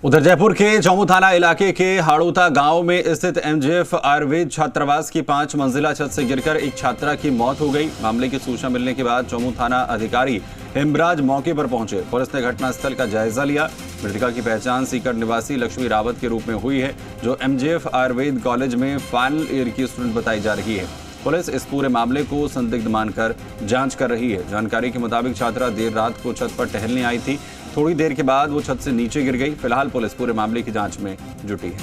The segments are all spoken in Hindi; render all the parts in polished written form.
उधर जयपुर के चौमू थाना इलाके के हाड़ोता गांव में स्थित एमजेएफ आयुर्वेद छात्रावास की 5 मंजिला छत से गिरकर एक छात्रा की मौत हो गई। मामले की सूचना मिलने के बाद चौमू थाना अधिकारी हेमराज मौके पर पहुंचे। पुलिस ने घटनास्थल का जायजा लिया। मृतका की पहचान सीकर निवासी लक्ष्मी रावत के रूप में हुई है, जो एमजेएफ आयुर्वेद कॉलेज में फाइनल ईयर की स्टूडेंट बताई जा रही है। पुलिस इस पूरे मामले को संदिग्ध मानकर जांच कर रही है। जानकारी के मुताबिक छात्रा देर रात को छत पर टहलने आई थी। थोड़ी देर के बाद वो छत से नीचे गिर गई। फिलहाल पुलिस पूरे मामले की जांच में जुटी है।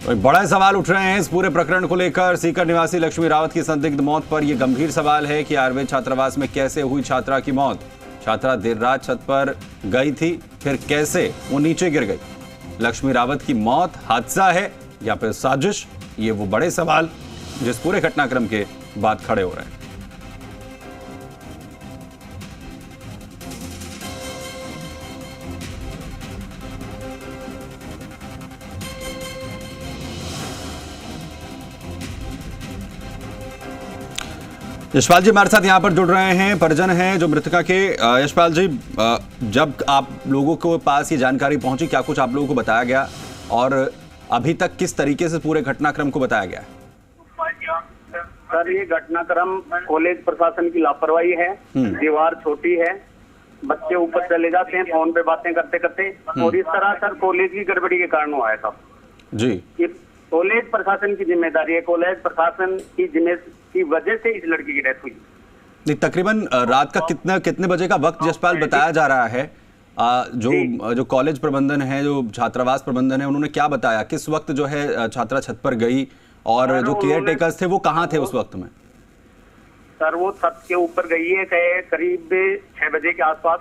तो बड़ा सवाल उठ रहे हैं इस पूरे प्रकरण को लेकर। सीकर निवासी लक्ष्मी रावत की संदिग्ध मौत पर यह गंभीर सवाल है कि आयुर्वेद छात्रावास में कैसे हुई छात्रा की मौत। छात्रा देर रात छत पर गई थी, फिर कैसे वो नीचे गिर गई। लक्ष्मी रावत की मौत हादसा है या फिर साजिश, ये वो बड़े सवाल जिस पूरे घटनाक्रम के बाद खड़े हो रहे हैं। यशपाल जी हमारे साथ यहाँ पर जुड़ रहे हैं, परिजन हैं जो मृतका के। यशपाल जी, जब आप लोगों को पास ये जानकारी पहुंची, क्या कुछ आप लोगों को बताया गया और अभी तक किस तरीके से पूरे घटनाक्रम को बताया गया? सर, ये घटनाक्रम कॉलेज प्रशासन की लापरवाही है। दीवार छोटी है, बच्चे ऊपर चले जाते हैं फोन पे बातें करते करते, और इस तरह सर कॉलेज की गड़बड़ी के कारण हुआ है सब जी। ये कॉलेज प्रशासन की जिम्मेदारी है। कॉलेज प्रशासन की वजह से इस लड़की की डेथ हुई। तकरीबन रात का कितने बजे का वक्त यशपाल बताया जा रहा है? जो कॉलेज प्रबंधन है, जो छात्रावास प्रबंधन है, उन्होंने क्या बताया किस वक्त जो है छात्रा छत पर गई, और जो केयर टेकर्स थे वो कहाँ थे उस वक्त में? सर वो छत के ऊपर गई है करीब 6 बजे के आसपास,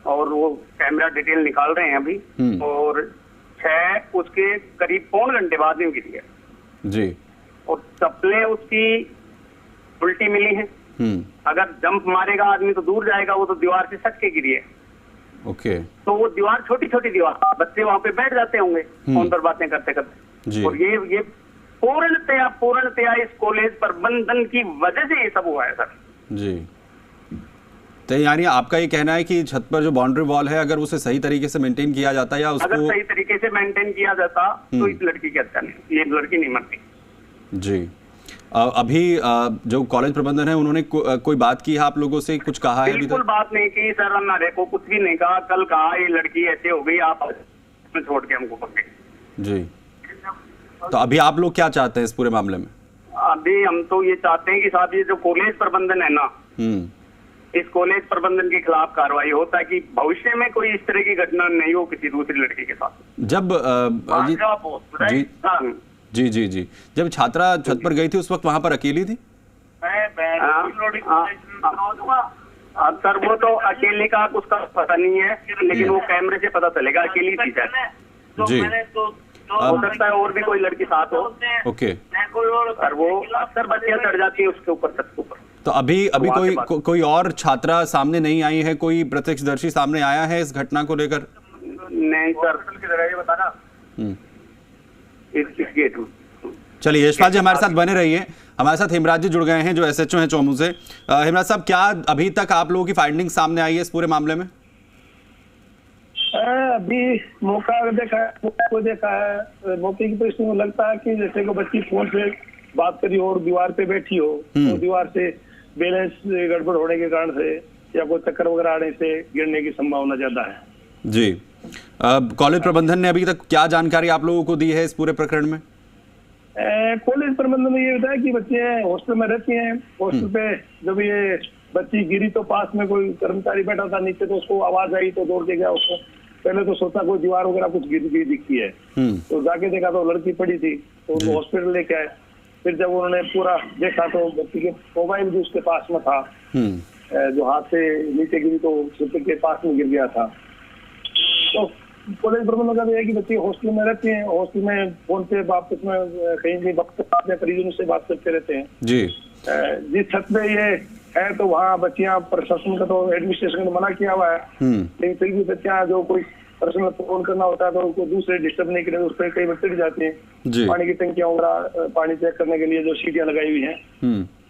और वो कैमरा डिटेल निकाल रहे हैं अभी, और 6 उसके करीब पौन घंटे बाद में गिरी है जी। और चप्पलें उसकी उल्टी मिली हैं। अगर जंप मारेगा आदमी तो दूर जाएगा, वो तो दीवार से सट के गिरी है। ओके। तो वो दीवार छोटी छोटी दीवार, बच्चे वहां पे बैठ जाते होंगे फोन पर बातें करते करते, और ये पूर्णतया इस कॉलेज प्रबंधन की वजह से ये सब हुआ है सर जी। तो यानी आपका ये कहना है कि छत पर जो बाउंड्री वॉल है, अगर उसे सही तरीके से मेंटेन किया जाता या उसको अगर सही तरीके से मेंटेन किया जाता तो इस लड़की की हत्या नहीं, ये लड़की नहीं मरती जी। अभी जो कॉलेज प्रबंधन है उन्होंने कोई बात की है आप लोगों से, कुछ कहा है? बिल्कुल बात नहीं की सर, हमारे को कुछ भी नहीं कहा। कल कहा ये लड़की ऐसे हो गई, आप छोड़ के हमको पकड़े जी। तो अभी आप लोग क्या चाहते हैं इस पूरे मामले में? अभी हम तो ये चाहते हैं कि साहब ये जो कॉलेज प्रबंधन है ना, इस कॉलेज प्रबंधन के खिलाफ कार्रवाई हो, ताकि भविष्य में कोई इस तरह की घटना नहीं हो किसी दूसरी लड़की के साथ। जब जी जी जी जब छात्रा छत पर गई थी उस वक्त वहां पर अकेली थी? सर वो तो अकेले का उसका पता नहीं है, लेकिन वो कैमरे से पता चलेगा अकेली थी सर जी। हो सकता है और भी कोई लड़की साथ हो। ओके। सर वो अक्सर बच्चियां चढ़ जाती है उसके ऊपर, छत के ऊपर। तो अभी कोई और छात्रा सामने नहीं आई है? कोई प्रत्यक्षदर्शी सामने आया है इस घटना को लेकर? नहीं सर, बताना चलिए यशपाल जी हमारे साथ बने रहिए। हमारे साथ हेमराज जी जुड़ गए हैं जो एसएचओ हैं चौमू से। हेमराज साहब, क्या अभी तक आप लोगों की फाइंडिंग सामने आई है इस पूरे मामले में? अभी मौका देखा है, मौके की परिस्थिति में लगता है कि जैसे को बच्ची फोन पे बात करी और दीवार पे बैठी हो, तो दीवार से बैलेंस गड़बड़ होने के कारण से या कोई चक्कर वगैरह आने से गिरने की संभावना ज्यादा है जी। कॉलेज प्रबंधन ने अभी तक क्या जानकारी आप लोगों को दी है इस पूरे प्रकरण में? कॉलेज प्रबंधन ने ये बताया कि बच्चे हॉस्टल में रहते हैं। हॉस्टल पे जब ये बच्ची गिरी तो पास में कोई कर्मचारी बैठा था नीचे, तो उसको आवाज आई तो दौड़ के गया। उसको पहले तो सोचा कोई दीवार वगैरह कुछ गिर गई दिखती है, तो जाके देखा तो लड़की पड़ी थी, तो उनको हॉस्पिटल लेके आए। फिर जब उन्होंने पूरा देखा तो बच्ची के मोबाइल भी उसके पास में था, जो हाथ से नीचे गिरी तो छत के पास में गिर गया था। तो कॉलेज प्रबंधन का है कि बच्चे हॉस्टल में रहते हैं, हॉस्टल में फोन पे आपस में कहीं भी अपने परिजनों से बात करते रहते हैं जी। जिस छत पे ये है तो वहाँ बच्चियां, प्रशासन का तो एडमिनिस्ट्रेशन ने मना किया हुआ है, लेकिन फिर भी बच्चियां जो कोई पर्सनल फोन करना होता है तो उनको दूसरे डिस्टर्ब नहीं करें, उस पर कई बार चढ़ जाती हैं। पानी की टंकियां वगैरह पानी चेक करने के लिए जो सीढ़ियां लगाई हुई हैं,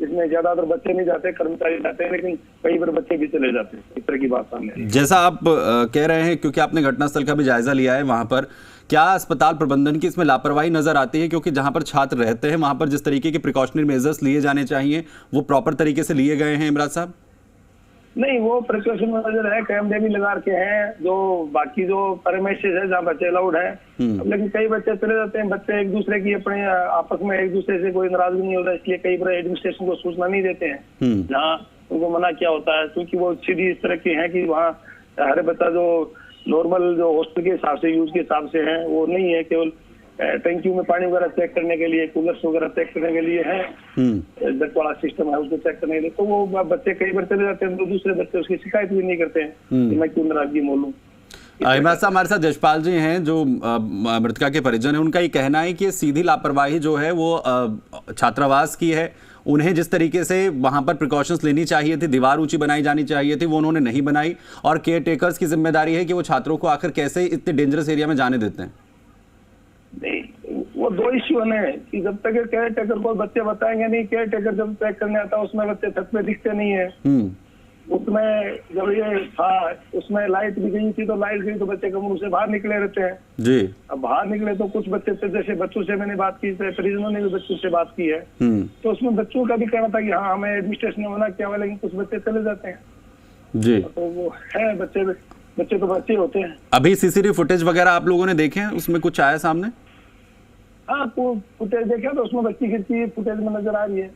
इसमें ज्यादातर बच्चे नहीं जाते, कर्मचारी जाते हैं, लेकिन कई बार बच्चे भी चले जाते हैं। इस तरह की बात सामने आई। जैसा आप कह रहे हैं, क्योंकि आपने घटनास्थल का भी जायजा लिया है, वहां पर क्या अस्पताल प्रबंधन की इसमें लापरवाही नजर आती है? क्योंकि जहां पर छात्र रहते हैं वहां पर जिस तरीके के प्रिकॉशनरी मेजर्स लिए जाने चाहिए वो प्रॉपर तरीके से लिए गए हैं इमराज साहब? नहीं, वो प्रिकॉशन मेजर है, कैमरे भी लगा के हैं, जो बाकी जो परमिशन है जहाँ बच्चे अलाउड है। अब लेकिन कई बच्चे चले जाते हैं, बच्चे एक दूसरे की अपने आपस में एक दूसरे से कोई नाराजगी नहीं होता, इसलिए कई बार एडमिनिस्ट्रेशन को सूचना नहीं देते हैं जहाँ उनको मना किया होता है, क्योंकि वो सीधी इस तरह की है कि वहाँ हर बच्चा जो नॉर्मल जो हॉस्टल के हिसाब से यूज के हिसाब से है वो नहीं है, केवल टैंकियों में पानी वगैरह चेक करने के लिए, कूलर्स वगैरह चेक करने के लिए है, डक वाला सिस्टम है उसको चेक करने के लिए। तो वो बच्चे कई बार चले जाते हैं तो दूसरे बच्चे उसकी शिकायत भी नहीं करते हैं कि मैं क्यों नाराजगी बोलूं। इमराज साहब, हमारे साथ यशपाल जी हैं जो मृतका के परिजन हैं। उनका ये कहना है कि सीधी लापरवाही जो है वो छात्रावास की है। उन्हें जिस तरीके से वहां पर प्रिकॉशंस लेनी चाहिए थी, दीवार ऊंची बनाई जानी चाहिए थी, वो उन्होंने नहीं बनाई, और केयर टेकर्स की जिम्मेदारी है कि वो छात्रों को आखिर कैसे इतने डेंजरस एरिया में जाने देते हैं। नहीं, वो दो इश्यू है कि जब तक केयर टेकर को बच्चे बताएंगे नहीं, केयर टेकर जब चेक करने आता है उसमें बच्चे छत पे दिखते नहीं है। उसमें जब ये था उसमें लाइट भी गई थी, तो लाइट गई तो बच्चे कमरों से बाहर निकले रहते हैं जी। अब बाहर निकले तो कुछ बच्चे थे, जैसे बच्चों से मैंने बात की, परिजनों ने भी बच्चों से बात की है, तो उसमें बच्चों का भी कहना था कि हाँ हमें एडमिनिस्ट्रेशन ने मना किया हुआ, लेकिन कुछ बच्चे चले जाते हैं जी। तो वो है, बच्चे तो बच्चे होते हैं। अभी सीसीटीवी फुटेज वगैरह आप लोगों ने देखे हैं, उसमें कुछ आया सामने? हाँ, फुटेज देखा तो उसमें बच्ची गिरती फुटेज में नजर आ रही है,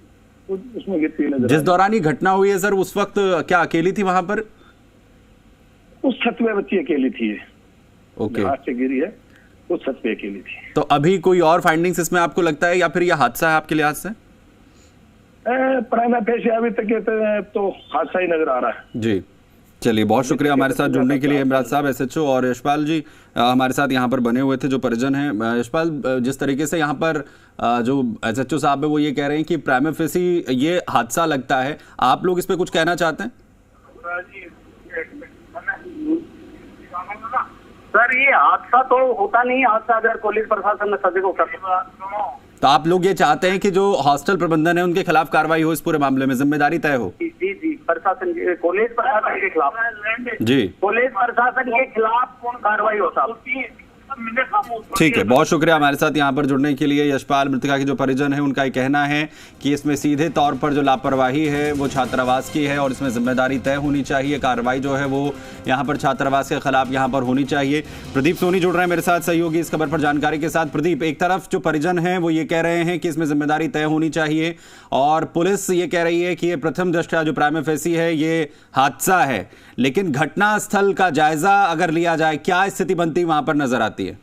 उसमें गिरती नजर। जिस दौरान ये घटना हुई है सर, उस वक्त क्या अकेली थी वहां पर? उस छत पे बच्ची अकेली थी। ओके, हाथ से गिरी है, उस छत पे अकेली थी। तो अभी कोई और फाइंडिंग्स इसमें आपको लगता है, या फिर यह हादसा है आपके लिहाज से? प्राइमा फेसी अभी तक तो हादसा ही नजर आ रहा है जी। चलिए, बहुत शुक्रिया हमारे साथ जुड़ने के लिए इमराज साहब, एसएचओ, और यशपाल जी हमारे साथ यहाँ पर बने हुए थे जो परिजन हैं। यशपाल, जिस तरीके से यहाँ पर जो एसएचओ साहब है वो ये कह रहे हैं कि प्राइमा फेसी ये हादसा लगता है, आप लोग इस पे कुछ कहना चाहते हैं? सर, ये हादसा तो होता नहीं, हादसा अगर पुलिस प्रशासन ने सभी को कर, तो आप लोग ये चाहते हैं कि जो हॉस्टल प्रबंधन है उनके खिलाफ कार्रवाई हो, इस पूरे मामले में जिम्मेदारी तय हो? जी जी, प्रशासन, पुलिस प्रशासन के खिलाफ जी, पुलिस प्रशासन के खिलाफ कार्रवाई होता। ठीक है, बहुत शुक्रिया हमारे साथ यहाँ पर जुड़ने के लिए। यशपाल, मृतका के जो परिजन है, उनका ये कहना है कि इसमें सीधे तौर पर जो लापरवाही है वो छात्रावास की है और इसमें जिम्मेदारी तय होनी चाहिए, कार्रवाई जो है वो यहाँ पर छात्रावास के खिलाफ यहाँ पर होनी चाहिए। प्रदीप सोनी जुड़ रहे हैं मेरे साथ सहयोगी इस खबर पर जानकारी के साथ। प्रदीप, एक तरफ जो परिजन हैं वो ये कह रहे हैं कि इसमें जिम्मेदारी तय होनी चाहिए, और पुलिस ये कह रही है कि ये प्रथम दृष्टया जो प्राइमा फेसी है ये हादसा है, लेकिन घटना स्थल का जायजा अगर लिया जाए, क्या स्थिति बनती वहां पर नजर आती है?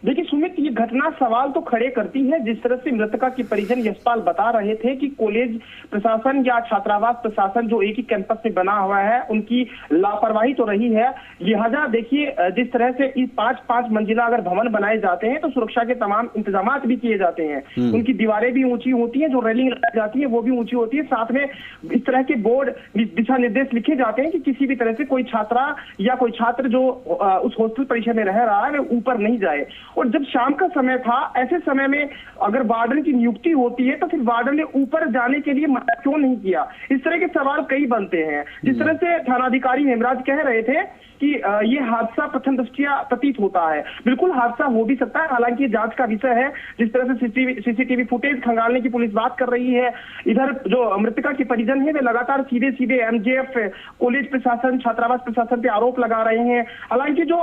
देखिए सुमित, ये घटना सवाल तो खड़े करती है। जिस तरह से मृतका के परिजन यशपाल बता रहे थे कि कॉलेज प्रशासन या छात्रावास प्रशासन जो एक ही कैंपस में बना हुआ है उनकी लापरवाही तो रही है। लिहाजा देखिए, जिस तरह से इस 5-5 मंजिला अगर भवन बनाए जाते हैं तो सुरक्षा के तमाम इंतजाम भी किए जाते हैं, उनकी दीवारें भी ऊंची होती है, जो रेलिंग लगाई जाती है वो भी ऊंची होती है, साथ में इस तरह के बोर्ड दिशा निर्देश लिखे जाते हैं कि किसी भी तरह से कोई छात्रा या कोई छात्र जो उस हॉस्टल परिसर में रह रहा है वो ऊपर नहीं जाए। और जब शाम का समय था, ऐसे समय में अगर वार्डन की नियुक्ति होती है तो फिर वार्डन ने ऊपर जाने के लिए मना क्यों नहीं किया? इस तरह के सवाल कई बनते हैं। जिस तरह से थानाधिकारी हेमराज कह रहे थे कि ये हादसा प्रथम दृष्टया प्रतीत होता है, बिल्कुल हादसा हो भी सकता है, हालांकि ये जांच का विषय है। जिस तरह से सीसीटीवी फुटेज खंगालने की पुलिस बात कर रही है, इधर जो मृतका के परिजन है वे लगातार सीधे एमजेएफ, कॉलेज प्रशासन, छात्रावास प्रशासन पे आरोप लगा रहे हैं। हालांकि जो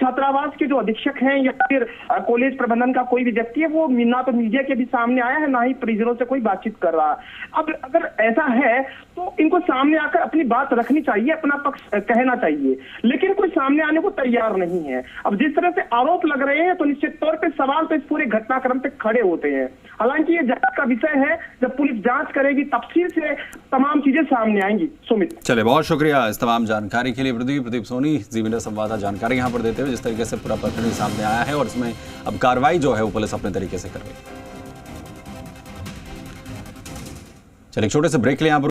छात्रावास के जो अधीक्षक हैं या फिर कॉलेज प्रबंधन का कोई भी व्यक्ति है वो ना तो मीडिया के भी सामने आया है, ना ही परिजनों से कोई बातचीत कर रहा। अब अगर ऐसा है तो इनको सामने आकर अपनी बात रखनी चाहिए, अपना पक्ष कहना चाहिए, लेकिन कोई सामने आने को तैयार नहीं है। अब जिस तरह से आरोप लग रहे हैं तो निश्चित तौर पे सवाल तो इस पूरे घटनाक्रम पे खड़े होते हैं। हालांकि ये जांच का विषय है, जब पुलिस जांच करेगी तफसील से तमाम चीजें सामने आएंगी। सुमित, चले, बहुत शुक्रिया इस तमाम जानकारी के लिए। प्रदीप सोनी, जी मीडिया संवाददाता, जानकारी यहाँ पर देते हुए जिस तरीके से पूरा प्रकरण सामने आया है और इसमें अब कार्रवाई जो है वो पुलिस अपने तरीके से कर रही है। चलिए, छोटे से ब्रेक ले यहाँ पर।